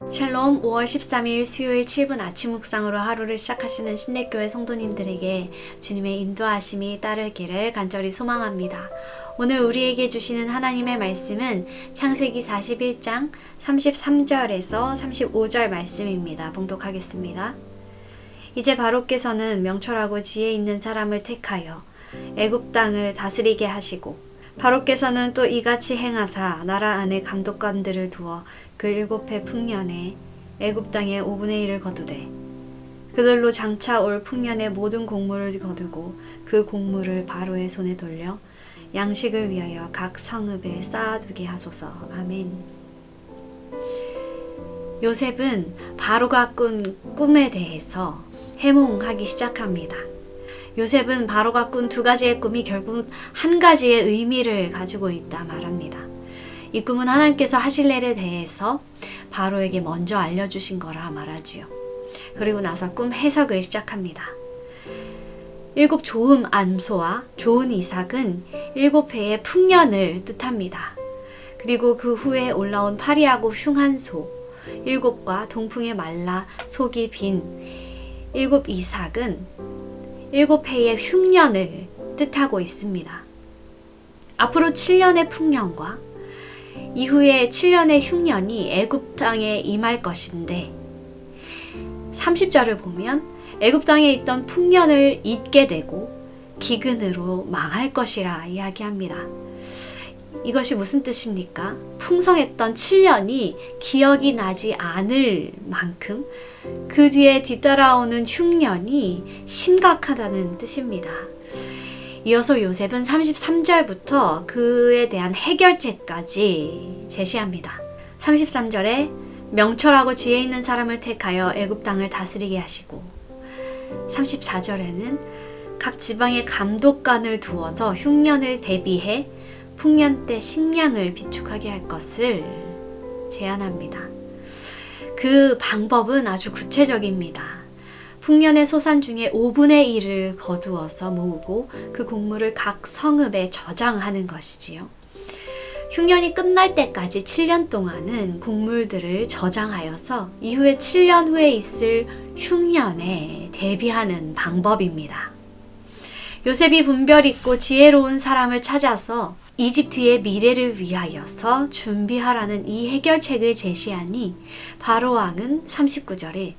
샬롬. 5월 13일 수요일 7분 아침 묵상으로 하루를 시작하시는 신내교회 성도님들에게 주님의 인도하심이 따르기를 간절히 소망합니다. 오늘 우리에게 주시는 하나님의 말씀은 창세기 41장 33절에서 35절 말씀입니다. 봉독하겠습니다. 이제 바로께서는 명철하고 지혜 있는 사람을 택하여 애굽 땅을 다스리게 하시고, 바로께서는 또 이같이 행하사 나라 안에 감독관들을 두어 그 7해 풍년에 애굽 땅의 5분의 1을 거두되 그들로 장차 올 풍년의 모든 곡물을 거두고 그 곡물을 바로의 손에 돌려 양식을 위하여 각 성읍에 쌓아두게 하소서. 아멘. 요셉은 바로가 꾼 꿈에 대해서 해몽하기 시작합니다. 요셉은 바로가 꾼 2가지의 꿈이 결국 한 가지의 의미를 가지고 있다 말합니다. 이 꿈은 하나님께서 하실 일에 대해서 바로에게 먼저 알려주신 거라 말하지요. 그리고 나서 꿈 해석을 시작합니다. 7 좋음 암소와 좋은 이삭은 7해의 풍년을 뜻합니다. 그리고 그 후에 올라온 파리하고 흉한 소 7과 동풍에 말라 속이 빈 7 이삭은 7해의 흉년을 뜻하고 있습니다. 앞으로 7년의 풍년과 이후에 7년의 흉년이 애굽 땅에 임할 것인데, 30절을 보면 애굽 땅에 있던 풍년을 잊게 되고 기근으로 망할 것이라 이야기합니다. 이것이 무슨 뜻입니까? 풍성했던 7년이 기억이 나지 않을 만큼 그 뒤에 뒤따라오는 흉년이 심각하다는 뜻입니다. 이어서 요셉은 33절부터 그에 대한 해결책까지 제시합니다. 33절에 명철하고 지혜 있는 사람을 택하여 애굽 땅을 다스리게 하시고, 34절에는 각 지방의 감독관을 두어서 흉년을 대비해 풍년 때 식량을 비축하게 할 것을 제안합니다. 그 방법은 아주 구체적입니다. 풍년의 소산 중에 5분의 1을 거두어서 모으고 그 곡물을 각 성읍에 저장하는 것이지요. 흉년이 끝날 때까지 7년 동안은 곡물들을 저장하여서 이후에 7년 후에 있을 흉년에 대비하는 방법입니다. 요셉이 분별 있고 지혜로운 사람을 찾아서 이집트의 미래를 위하여서 준비하라는 이 해결책을 제시하니 바로 왕은 39절에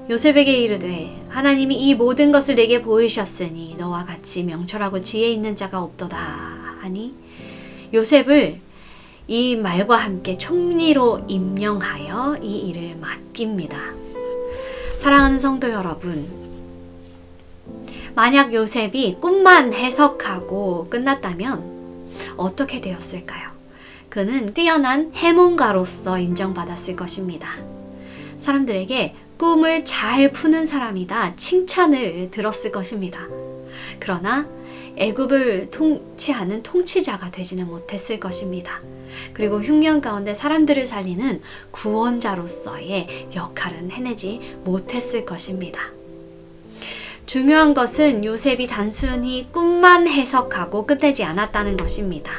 요셉에게 이르되 하나님이 이 모든 것을 내게 보이셨으니 너와 같이 명철하고 지혜 있는 자가 없도다 하니, 요셉을 이 말과 함께 총리로 임명하여 이 일을 맡깁니다. 사랑하는 성도 여러분, 만약 요셉이 꿈만 해석하고 끝났다면 어떻게 되었을까요? 그는 뛰어난 해몽가로서 인정받았을 것입니다. 사람들에게 꿈을 잘 푸는 사람이다 칭찬을 들었을 것입니다. 그러나 애굽을 통치하는 통치자가 되지는 못했을 것입니다. 그리고 흉년 가운데 사람들을 살리는 구원자로서의 역할은 해내지 못했을 것입니다. 중요한 것은 요셉이 단순히 꿈만 해석하고 끝내지 않았다는 것입니다.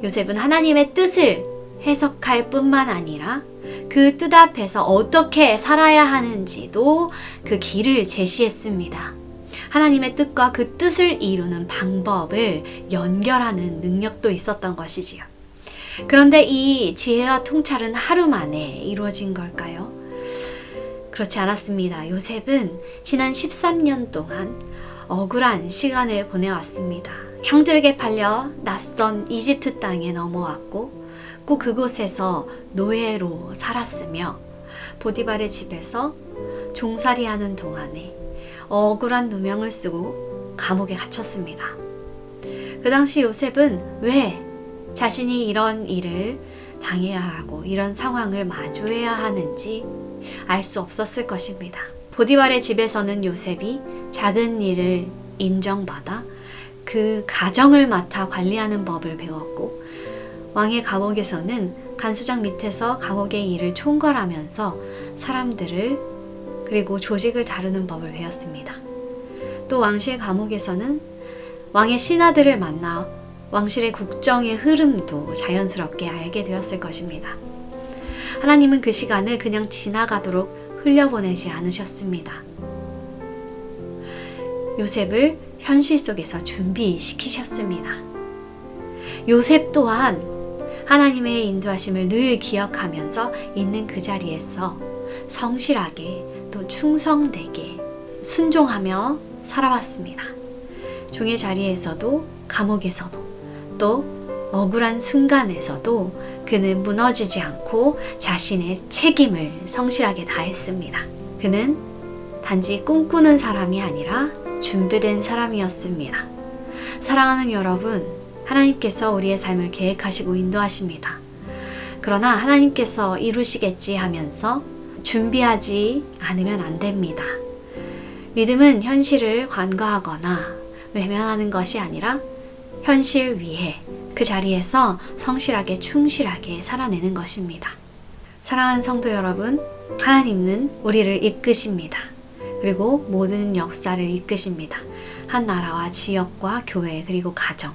요셉은 하나님의 뜻을 해석할 뿐만 아니라 그 뜻 앞에서 어떻게 살아야 하는지도 그 길을 제시했습니다. 하나님의 뜻과 그 뜻을 이루는 방법을 연결하는 능력도 있었던 것이지요. 그런데 이 지혜와 통찰은 하루 만에 이루어진 걸까요? 그렇지 않았습니다. 요셉은 지난 13년 동안 억울한 시간을 보내왔습니다. 형들에게 팔려 낯선 이집트 땅에 넘어왔고, 꼭 그곳에서 노예로 살았으며 보디발의 집에서 종살이하는 동안에 억울한 누명을 쓰고 감옥에 갇혔습니다. 그 당시 요셉은 왜 자신이 이런 일을 당해야 하고 이런 상황을 마주해야 하는지 알 수 없었을 것입니다. 보디발의 집에서는 요셉이 작은 일을 인정받아 그 가정을 맡아 관리하는 법을 배웠고, 왕의 감옥에서는 간수장 밑에서 감옥의 일을 총괄하면서 사람들을 그리고 조직을 다루는 법을 배웠습니다. 또 왕실 감옥에서는 왕의 신하들을 만나 왕실의 국정의 흐름도 자연스럽게 알게 되었을 것입니다. 하나님은 그 시간을 그냥 지나가도록 흘려보내지 않으셨습니다. 요셉을 현실 속에서 준비시키셨습니다. 요셉 또한 하나님의 인도하심을 늘 기억하면서 있는 그 자리에서 성실하게 또 충성되게 순종하며 살아왔습니다. 종의 자리에서도 감옥에서도 또 억울한 순간에서도 그는 무너지지 않고 자신의 책임을 성실하게 다했습니다. 그는 단지 꿈꾸는 사람이 아니라 준비된 사람이었습니다. 사랑하는 여러분, 하나님께서 우리의 삶을 계획하시고 인도하십니다. 그러나 하나님께서 이루시겠지 하면서 준비하지 않으면 안 됩니다. 믿음은 현실을 간과하거나 외면하는 것이 아니라 현실 위에 그 자리에서 성실하게 충실하게 살아내는 것입니다. 사랑하는 성도 여러분, 하나님은 우리를 이끄십니다. 그리고 모든 역사를 이끄십니다. 한 나라와 지역과 교회 그리고 가정,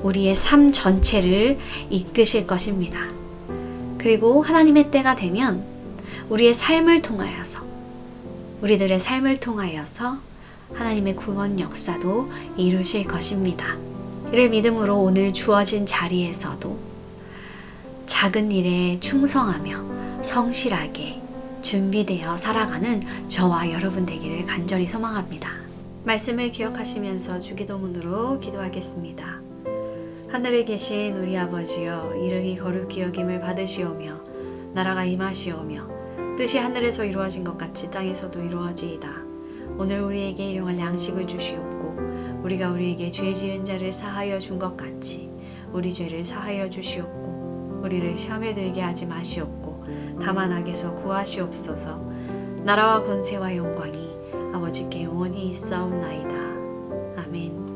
우리의 삶 전체를 이끄실 것입니다. 그리고 하나님의 때가 되면 우리의 삶을 통하여서 우리들의 삶을 통하여서 하나님의 구원 역사도 이루실 것입니다. 이를 믿음으로 오늘 주어진 자리에서도 작은 일에 충성하며 성실하게 준비되어 살아가는 저와 여러분 되기를 간절히 소망합니다. 말씀을 기억하시면서 주기도문으로 기도하겠습니다. 하늘에 계신 우리 아버지여, 이름이 거룩히 여김을 받으시오며 나라가 임하시오며 뜻이 하늘에서 이루어진 것 같이 땅에서도 이루어지이다. 오늘 우리에게 일용할 양식을 주시옵고 우리가 우리에게 죄 지은 자를 사하여 준 것 같이 우리 죄를 사하여 주시옵고 우리를 시험에 들게 하지 마시옵고 다만 악에서 구하시옵소서. 나라와 권세와 영광이 아버지께 영원히 있사옵나이다. 아멘.